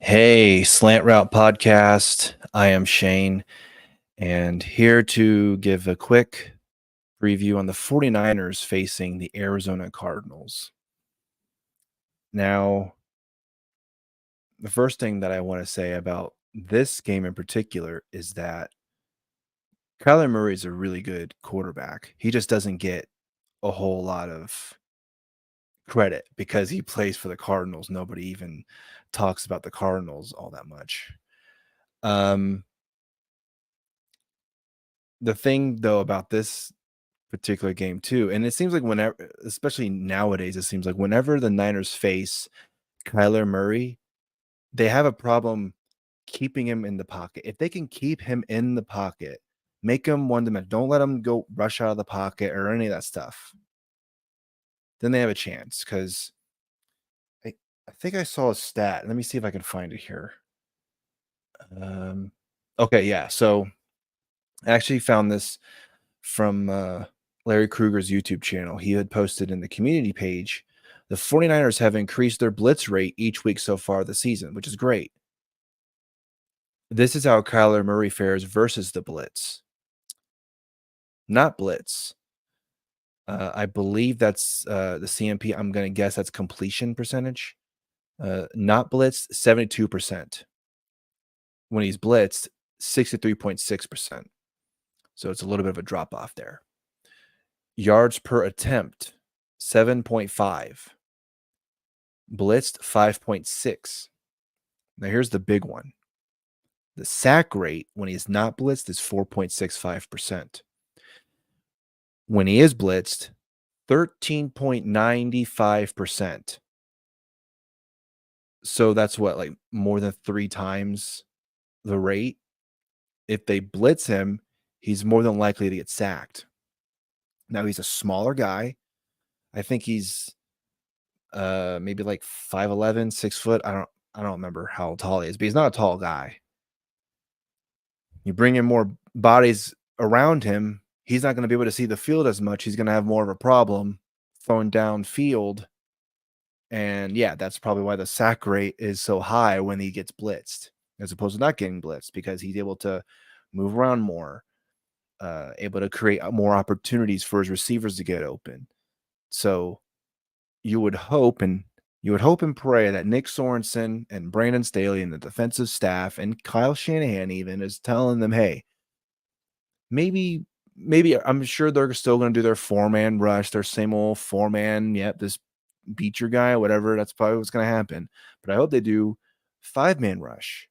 Hey, Slant Route Podcast. I am Shaine, and here to give a quick review on the 49ers facing the Arizona Cardinals. Now, the first thing that I want to say about this game in particular is that Kyler Murray is a really good quarterback. He just doesn't get a whole lot of credit because he plays for the Cardinals. Nobody even talks about the Cardinals all that much. Um, the thing though about this particular game too, and it seems like whenever, especially nowadays, it seems like whenever the Niners face Kyler Murray, they have a problem keeping him in the pocket. If they can keep him in the pocket, make him one dimensional, don't let him go rush out of the pocket or any of that stuff, then they have a chance. Because I, I think I saw a stat. Let me see if I can find it here. Okay, yeah. So I actually found this from Larry Kruger's YouTube channel. He had posted in the community page, the 49ers have increased their blitz rate each week so far this season, which is great. This is how Kyler Murray fares versus the blitz. Not blitz. I believe that's the CMP. I'm going to guess that's completion percentage. Not blitz, 72%. When he's blitzed, 63.6%. So it's a little bit of a drop off there. Yards per attempt, 7.5. Blitzed, 5.6. Now here's the big one. The sack rate when he's not blitzed is 4.65%. When he is blitzed, 13.95%. So that's what, like more than 3 times the rate. If they blitz him, he's more than likely to get sacked. Now he's a smaller guy. I think he's maybe like 5'11", 6 foot. I don't remember how tall he is, but he's not a tall guy. You bring in more bodies around him, he's not going to be able to see the field as much. He's going to have more of a problem throwing downfield. And yeah, that's probably why the sack rate is so high when he gets blitzed, as opposed to not getting blitzed, because he's able to move around more, able to create more opportunities for his receivers to get open. So you would hope and pray that Nick Sorensen and Brandon Staley and the defensive staff and Kyle Shanahan even is telling them, hey, maybe I'm sure they're still going to do their 4-man rush, their same old 4-man. Yep, this beat your guy, whatever. That's probably what's going to happen. But I hope they do 5-man rush.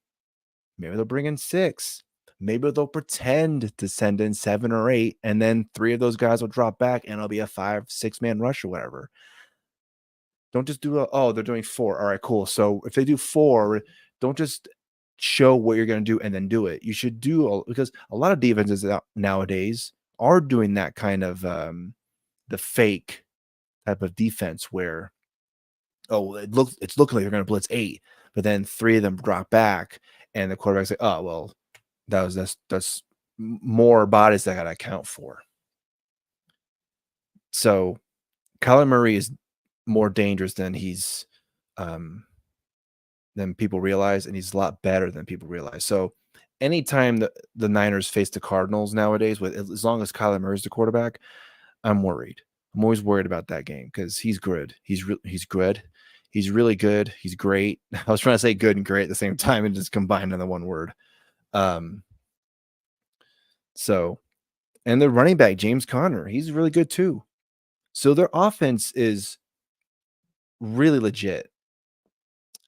Maybe they'll bring in 6. Maybe they'll pretend to send in 7 or 8, and then 3 of those guys will drop back, and it'll be a 5-6-man rush or whatever. Don't just do they're doing 4. All right, cool. So if they do 4, don't just show what you're going to do and then do it. You should do, because a lot of defenses nowadays are doing that kind of the fake type of defense where it's looking like they're going to blitz 8, but then 3 of them drop back and the quarterback's like, oh well, that's more bodies that I got to account for. So Kyler Murray is more dangerous than he's than people realize, and he's a lot better than people realize. So anytime the Niners face the Cardinals nowadays, with as long as Kyler Murray's the quarterback, I'm worried. I'm always worried about that game because he's good. He's good. He's really good. He's great. I was trying to say good and great at the same time and just combined into one word. So, and the running back, James Conner, he's really good too. So their offense is really legit.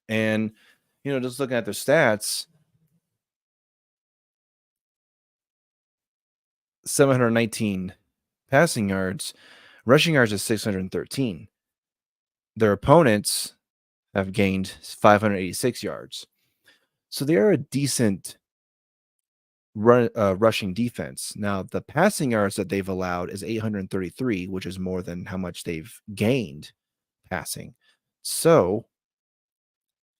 And, just looking at their stats, 719 passing yards, rushing yards is 613. Their opponents have gained 586 yards. So they are a decent rushing defense. Now, the passing yards that they've allowed is 833, which is more than how much they've gained passing. So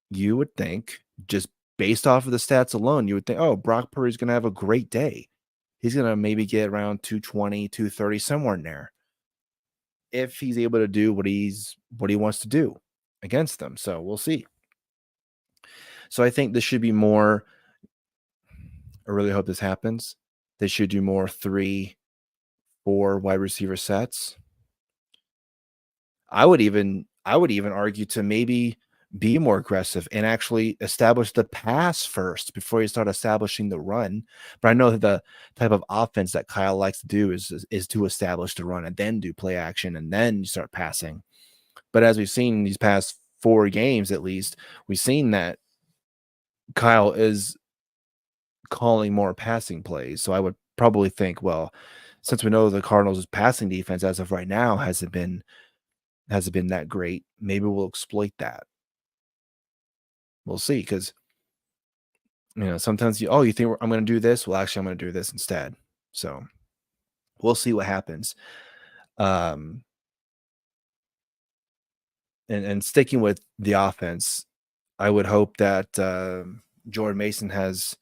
you would think, just based off of the stats alone, you would think, oh, Brock Purdy's going to have a great day. He's going to maybe get around 220, 230, somewhere in there, if he's able to do what he wants to do against them. So we'll see. So I think this should be more. I really hope this happens. They should do more 3, 4 wide receiver sets. I would even argue to maybe be more aggressive and actually establish the pass first before you start establishing the run. But I know that the type of offense that Kyle likes to do is to establish the run and then do play action and then you start passing. But as we've seen these past 4 games at least, we've seen that Kyle is calling more passing plays. So I would probably think, well, since we know the Cardinals' passing defense as of right now hasn't been that great, maybe we'll exploit that. We'll see, because sometimes you think I'm going to do this. Well, actually, I'm going to do this instead. So we'll see what happens. Um, and sticking with the offense, I would hope that Jordan Mason has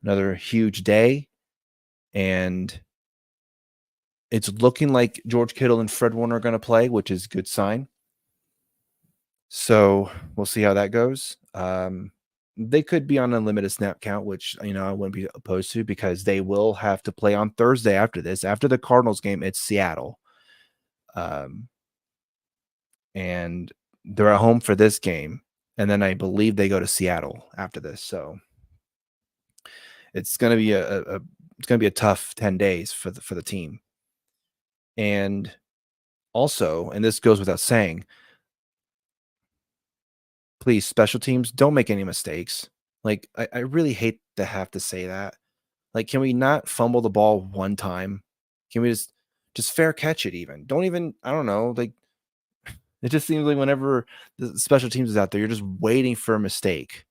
another huge day, and it's looking like George Kittle and Fred Warner are going to play, which is a good sign. So we'll see how that goes. They could be on a limited snap count, which I wouldn't be opposed to, because they will have to play on Thursday after this. After the Cardinals game, it's Seattle. And they're at home for this game. And then I believe they go to Seattle after this. So it's gonna be a tough 10 days for the team. And also, and this goes without saying, please, special teams, don't make any mistakes. Like, I really hate to have to say that. Like, can we not fumble the ball one time? Can we just fair catch it even? Don't even, I don't know, like, it just seems like whenever the special teams is out there, you're just waiting for a mistake.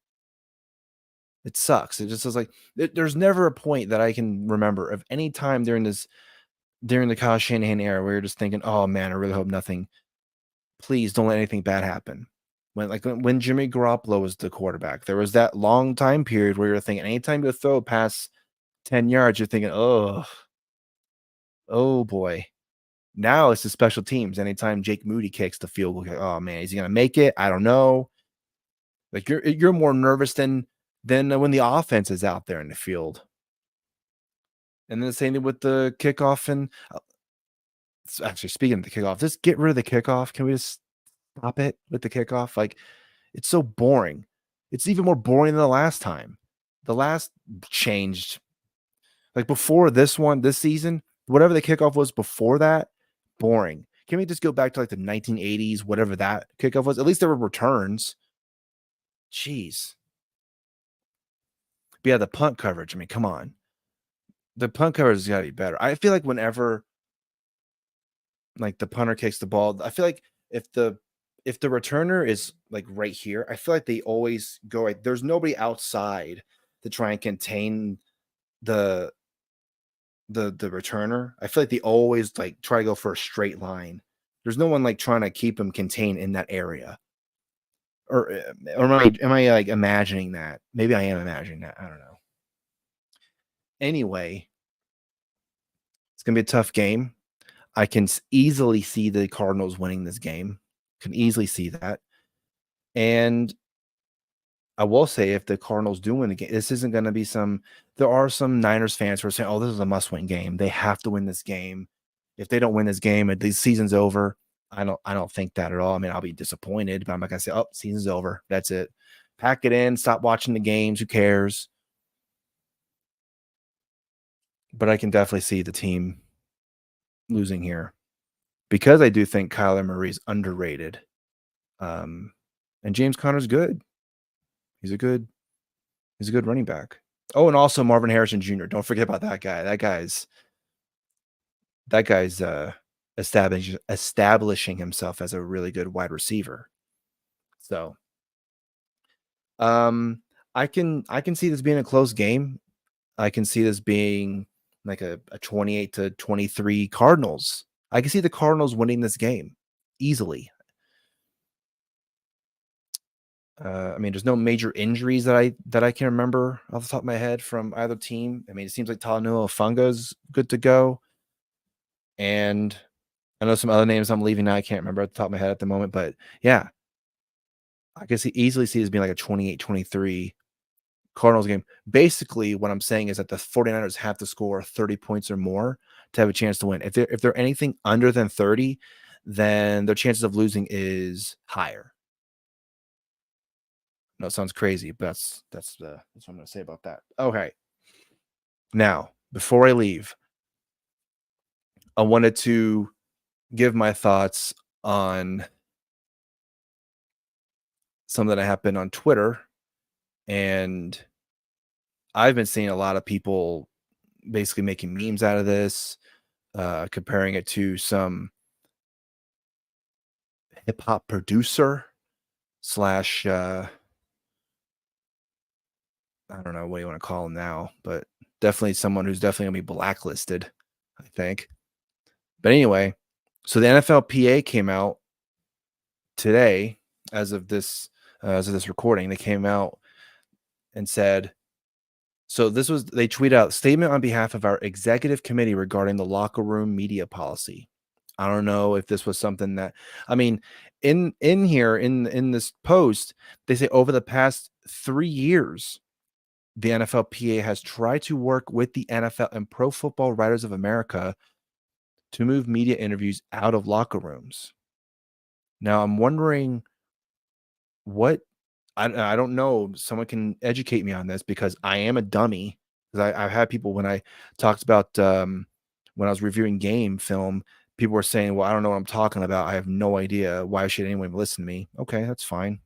It sucks. It just is like there's never a point that I can remember of any time during the Kyle Shanahan era where you're just thinking, "Oh man, I really hope nothing. Please don't let anything bad happen." When Jimmy Garoppolo was the quarterback, there was that long time period where you're thinking anytime you throw past 10 yards, you're thinking, oh boy. Now it's the special teams. Anytime Jake Moody kicks the field goal, oh man, is he gonna make it? I don't know. Like you're more nervous than when the offense is out there in the field. And then the same thing with the kickoff. And actually, speaking of the kickoff, just get rid of the kickoff. Can we just stop it with the kickoff? Like, it's so boring. It's even more boring than the last time. The last changed, like before this season, whatever the kickoff was before that, boring. Can we just go back to like the 1980s, whatever that kickoff was? At least there were returns. Jeez. But yeah, the punt coverage. I mean, come on. The punt coverage has got to be better. I feel like whenever like the punter kicks the ball, I feel like if the returner is like right here, I feel like they always go like there's nobody outside to try and contain the the returner. I feel like they always like try to go for a straight line. There's no one like trying to keep him contained in that area. Or am I like imagining that? Maybe I am imagining that. I don't know. Anyway, it's gonna be a tough game. I can easily see the Cardinals winning this game. Can easily see that. And I will say, if the Cardinals do win the game, this isn't going to be some. There are some Niners fans who are saying, "Oh, this is a must-win game. They have to win this game. If they don't win this game, the season's over." I don't think that at all. I mean, I'll be disappointed, but I'm not going to say, "Oh, season's over. That's it. Pack it in. Stop watching the games. Who cares?" But I can definitely see the team losing here because I do think Kyler Murray's underrated. And James Conner's good. He's a good He's a good running back. Oh, and also Marvin Harrison Jr. Don't forget about that guy. That guy's establishing himself as a really good wide receiver. So, I can see this being a close game. I can see this being like a 28-23 Cardinals. I can see the Cardinals winning this game easily. I mean, there's no major injuries that I can remember off the top of my head from either team. I mean, it seems like Talanoa Funga's good to go, and I know some other names I'm leaving now. I can't remember at the top of my head at the moment, but yeah, I can easily see this being like a 28-23 Cardinals game. Basically, what I'm saying is that the 49ers have to score 30 points or more to have a chance to win. If they're anything under than 30, then their chances of losing is higher. No, it sounds crazy, but that's what I'm going to say about that. Okay. Now, before I leave, I wanted to give my thoughts on something that happened on Twitter, and I've been seeing a lot of people basically making memes out of this, comparing it to some hip hop producer slash I don't know what you want to call him now, but definitely someone who's definitely gonna be blacklisted, I think. But anyway, so the NFLPA came out today, as of this recording. They came out and said, so they tweet out statement on behalf of our executive committee regarding the locker room media policy. I don't know if this was something that, I mean, in here in this post, they say over the past 3 years, the NFLPA has tried to work with the NFL and Pro Football Writers of America to move media interviews out of locker rooms. Now, I'm wondering what I don't know. Someone can educate me on this because I am a dummy. Because I've had people when I talked about when I was reviewing game film, people were saying, "Well, I don't know what I'm talking about. I have no idea. Why should anyone listen to me?" Okay, that's fine.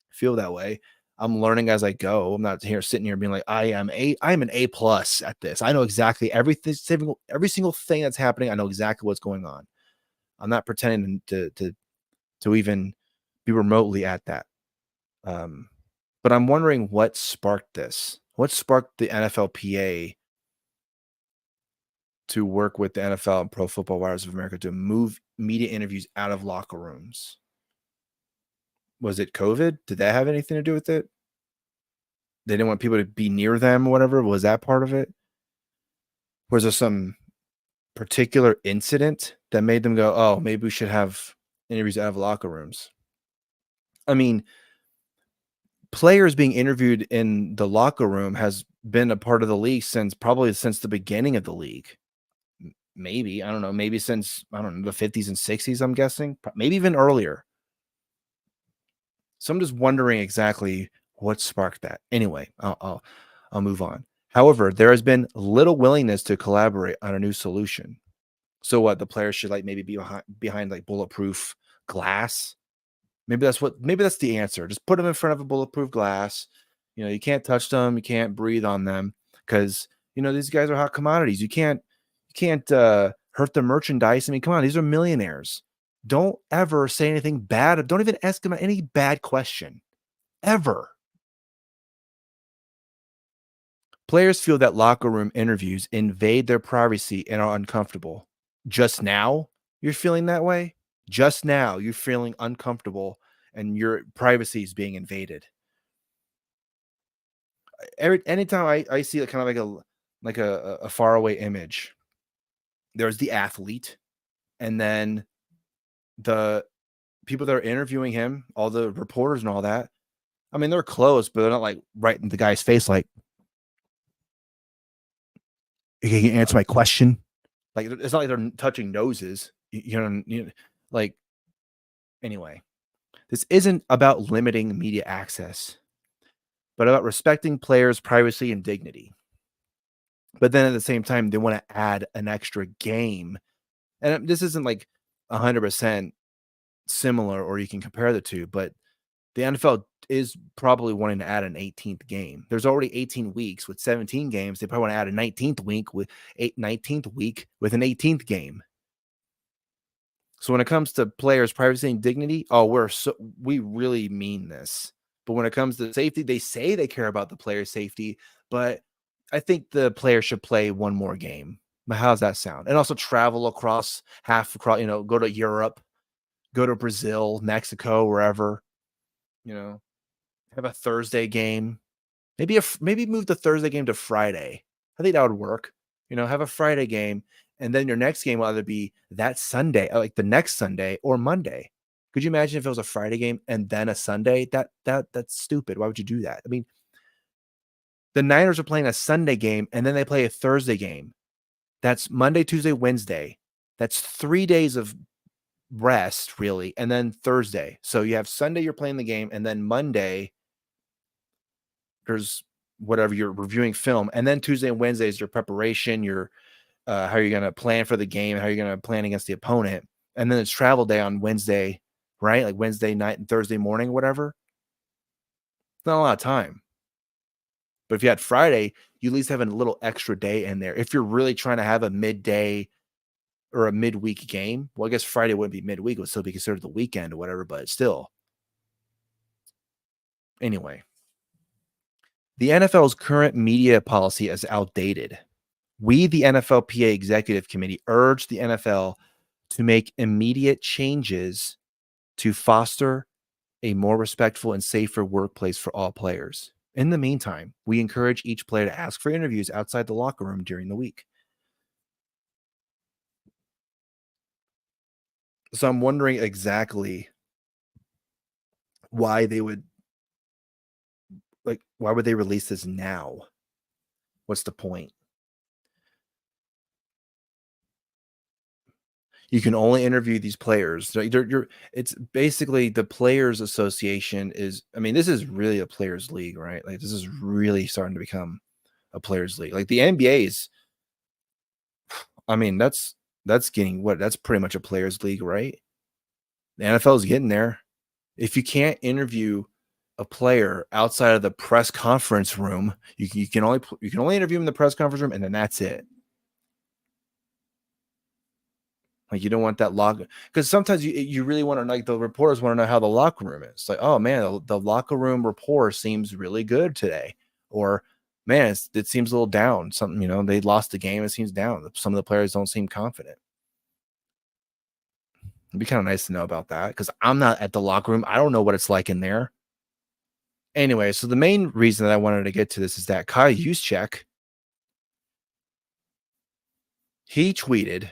Feel that way. I'm learning as I go. I'm not here sitting here being like, I'm an A plus at this. I know exactly every single thing that's happening. I know exactly what's going on. I'm not pretending to even be remotely at that. Um, but I'm wondering what sparked this. What sparked the NFLPA to work with the NFL and Pro Football Writers of America to move media interviews out of locker rooms? Was it COVID? Did that have anything to do with it? They didn't want people to be near them or whatever. Was that part of it? Was there some particular incident that made them go, oh, maybe we should have interviews out of locker rooms? I mean, players being interviewed in the locker room has been a part of the league since the beginning of the league. Maybe, I don't know, maybe since, I don't know, the 50s and 60s, I'm guessing, maybe even earlier. So I'm just wondering exactly what sparked that. Anyway, I'll move on. However, there has been little willingness to collaborate on a new solution. So what, the players should like maybe be behind like bulletproof glass? Maybe that's the answer. Just put them in front of a bulletproof glass. You can't touch them, you can't breathe on them because these guys are hot commodities. You can't hurt the merchandise. I mean, come on, these are millionaires. Don't ever say anything bad. Don't even ask them any bad question ever. Players feel that locker room interviews invade their privacy and are uncomfortable. Just now, you're feeling that way. Just now, you're feeling uncomfortable and your privacy is being invaded. Anytime I see kind of like a faraway image, there's the athlete, and then the people that are interviewing him, all the reporters and all that. I mean, they're close, but they're not like right in the guy's face, like, "Can you answer my question?" Like, it's not like they're touching noses. Like, anyway, this isn't about limiting media access, but about respecting players' privacy and dignity. But then at the same time, they want to add an extra game. And this isn't like 100% similar or you can compare the two, but the NFL is probably wanting to add an 18th game. There's already 18 weeks with 17 games. They probably want to add a 19th week with 19th week with an 18th game. So when it comes to players' privacy and dignity, we really mean this. But when it comes to safety, they say they care about the player's safety, but I think the player should play one more game. But how's that sound? And also travel across, go to Europe, go to Brazil, Mexico, wherever, have a Thursday game. Maybe move the Thursday game to Friday. I think that would work. Have a Friday game, and then your next game will either be that Sunday, like the next Sunday, or Monday. Could you imagine if it was a Friday game and then a Sunday? That's stupid. Why would you do that? I mean, the Niners are playing a Sunday game and then they play a Thursday game. That's Monday, Tuesday, Wednesday. That's 3 days of rest, really, and then Thursday. So you have Sunday, you're playing the game, and then Monday, there's whatever you're reviewing film, and then Tuesday and Wednesday is your preparation, your how you're going to plan for the game, how you're going to plan against the opponent, and then it's travel day on Wednesday, right? Like Wednesday night and Thursday morning, whatever. It's not a lot of time. But if you had Friday, you at least have a little extra day in there. If you're really trying to have a midday or a midweek game, well, I guess Friday wouldn't be midweek; it would still be considered the weekend or whatever. But still, anyway, the NFL's current media policy is outdated. We, the NFLPA Executive Committee, urge the NFL to make immediate changes to foster a more respectful and safer workplace for all players. In the meantime, we encourage each player to ask for interviews outside the locker room during the week. So I'm wondering exactly why they would why would they release this now? What's the point? You can only interview these players. So it's basically the players association is, I mean, this is really a players league, right? Like this is really starting to become a players league. Like the NBA is, I mean, that's getting what that's pretty much a players league, right? The NFL is getting there. If you can't interview a player outside of the press conference room, you can only interview him in the press conference room, and then that's it. Like you don't want that locker because sometimes you really want to like the reporters want to know how the locker room is. Like, oh man, the locker room rapport seems really good today, or man, it seems a little down. Something they lost the game. It seems down. Some of the players don't seem confident. It'd be kind of nice to know about that because I'm not at the locker room. I don't know what it's like in there. Anyway, so the main reason that I wanted to get to this is that Kyle Juszczyk, he tweeted,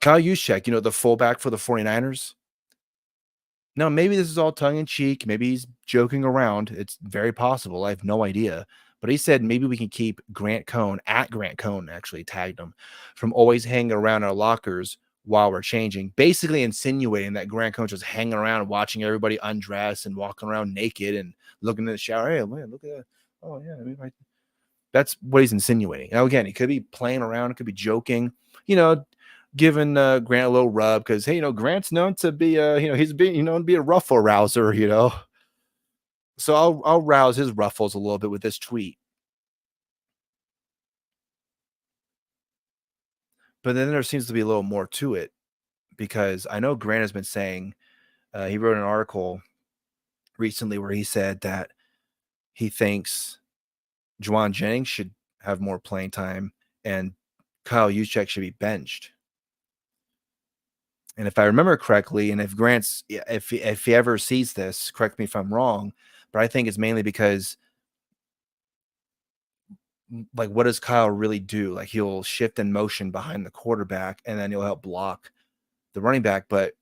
Kyle Juszczyk, the fullback for the 49ers. Now, maybe this is all tongue in cheek. Maybe he's joking around. It's very possible. I have no idea. But he said maybe we can keep Grant Cohn, at Grant Cohn, actually tagged him, from always hanging around our lockers while we're changing. Basically insinuating that Grant Cohn's just hanging around watching everybody undress and walking around naked and looking in the shower. Hey, man, look at that. Oh, yeah. That's what he's insinuating. Now, again, he could be playing around. It could be joking. You know, giving Grant a little rub because hey, Grant's known to be he's been to be a ruffle rouser. So I'll rouse his ruffles a little bit with this tweet. But then there seems to be a little more to it because I know Grant has been saying he wrote an article recently where he said that he thinks Juwan Jennings should have more playing time and Kyle Juszczyk should be benched. And if I remember correctly, and if Grant's, if he ever sees this, correct me if I'm wrong, but I think it's mainly because, like, what does Kyle really do? Like, he'll shift in motion behind the quarterback, and then he'll help block the running back. But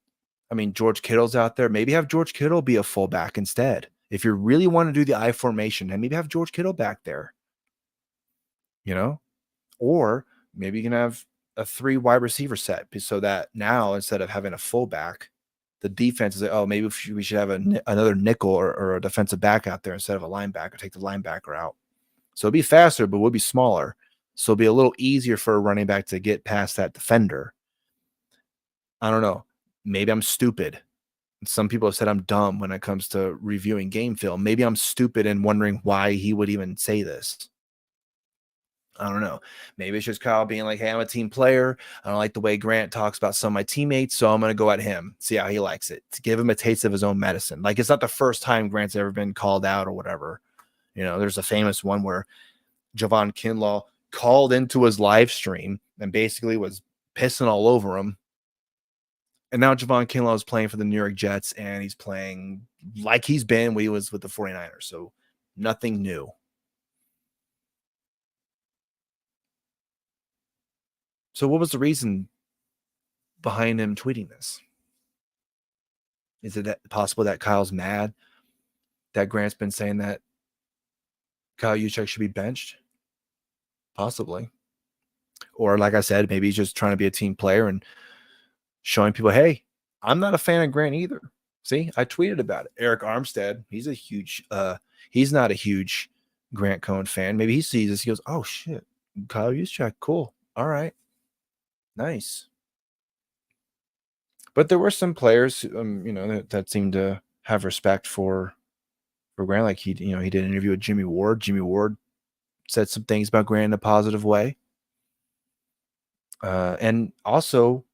I mean, George Kittle's out there. Maybe have George Kittle be a fullback instead. If you really want to do the I formation, and maybe have George Kittle back there, you know, or maybe you can have a 3 wide receiver set so that now instead of having a fullback, the defense is like, oh, maybe we should have another nickel or a defensive back out there instead of a linebacker. Take the linebacker out, so it'd be faster, but would be smaller. So it'd be a little easier for a running back to get past that defender. I don't know. Maybe I'm stupid. Some people have said I'm dumb when it comes to reviewing game film. Maybe I'm stupid and wondering why he would even say this. I don't know. Maybe it's just Kyle being like, hey, I'm a team player. I don't like the way Grant talks about some of my teammates, so I'm going to go at him, see how he likes it, to give him a taste of his own medicine. Like, it's not the first time Grant's ever been called out or whatever. There's a famous one where Javon Kinlaw called into his live stream and basically was pissing all over him. And now Javon Kinlaw is playing for the New York Jets, and he's playing like he's been when he was with the 49ers. So nothing new. So what was the reason behind him tweeting this? Is it possible that Kyle's mad that Grant's been saying that Kyle Juszczyk should be benched? Possibly. Or like I said, maybe he's just trying to be a team player and showing people, hey, I'm not a fan of Grant either. See, I tweeted about it. Eric Armstead, he's not a huge Grant Cohn fan. Maybe he sees this. He goes, oh shit, Kyle Juszczyk, cool. All right. Nice. But there were some players, that seemed to have respect for Grant. Like he did an interview with Jimmy Ward. Jimmy Ward said some things about Grant in a positive way. And also,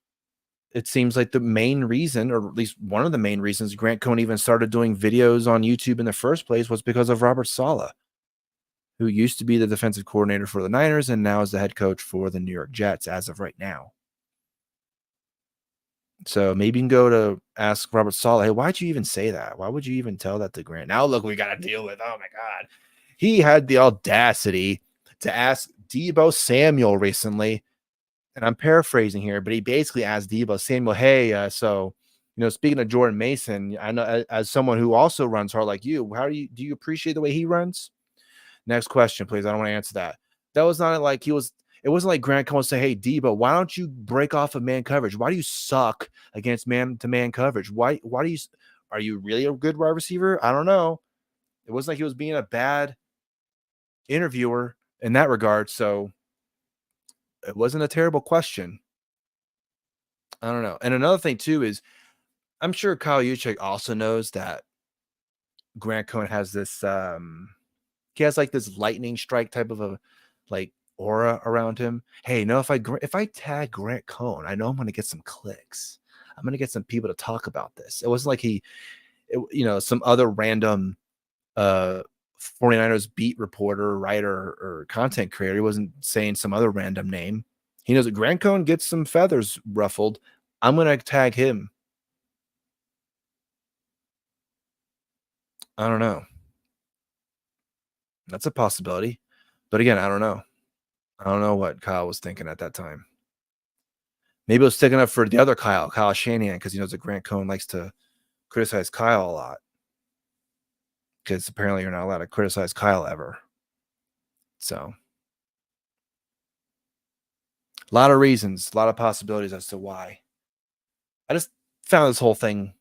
it seems like the main reason, or at least one of the main reasons, Grant Cohn even started doing videos on YouTube in the first place was because of Robert Saleh, who used to be the defensive coordinator for the Niners and now is the head coach for the New York Jets as of right now. So maybe you can go to ask Robert Saleh, hey, why'd you even say that? Why would you even tell that to Grant? Now look, we got to deal with, oh my God. He had the audacity to ask Deebo Samuel recently, and I'm paraphrasing here, but he basically asked Deebo Samuel, hey, so, speaking of Jordan Mason, I know as someone who also runs hard like you, do you appreciate the way he runs? Next question, please. I don't want to answer that. That was not like it wasn't like Grant Cohn say, hey, Deebo, why don't you break off of man coverage? Why do you suck against man-to-man coverage? Are you really a good wide receiver? I don't know. It wasn't like he was being a bad interviewer in that regard. So it wasn't a terrible question. I don't know. And another thing too is I'm sure Kyle Juszczyk also knows that Grant Cohn has this he has like this lightning strike type of a like aura around him. Hey, if I tag Grant Cohn, I know I'm going to get some clicks. I'm going to get some people to talk about this. It wasn't like some other random 49ers beat reporter, writer, or content creator. He wasn't saying some other random name. He knows that Grant Cohn gets some feathers ruffled. I'm going to tag him. I don't know. That's a possibility. But again, I don't know. I don't know what Kyle was thinking at that time. Maybe it was sticking up for the other Kyle Shaine, because he knows that Grant Cohn likes to criticize Kyle a lot. Because apparently you're not allowed to criticize Kyle ever. So, a lot of reasons, a lot of possibilities as to why. I just found this whole thing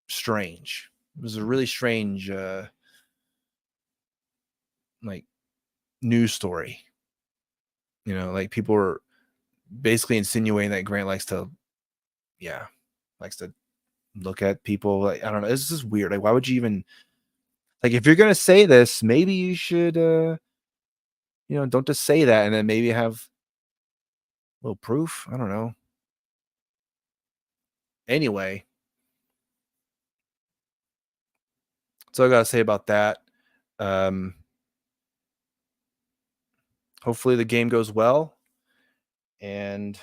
strange. It was a really strange, news story. Like people were basically insinuating that Grant likes to look at people. Like, I don't know. It's just weird. Like, why would you even, like, if you're going to say this, maybe you should, don't just say that and then maybe have a little proof. I don't know. Anyway, that's all I got to say about that. Hopefully the game goes well, and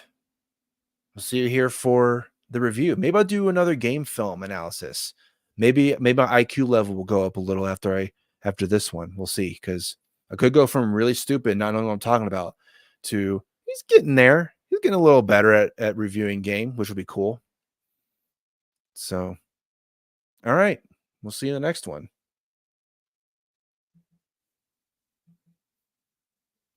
we'll see you here for the review. Maybe I'll do another game film analysis. Maybe my IQ level will go up a little after this one. We'll see, because I could go from really stupid, not knowing what I'm talking about, to he's getting there. He's getting a little better at reviewing game, which will be cool. So, all right. We'll see you in the next one.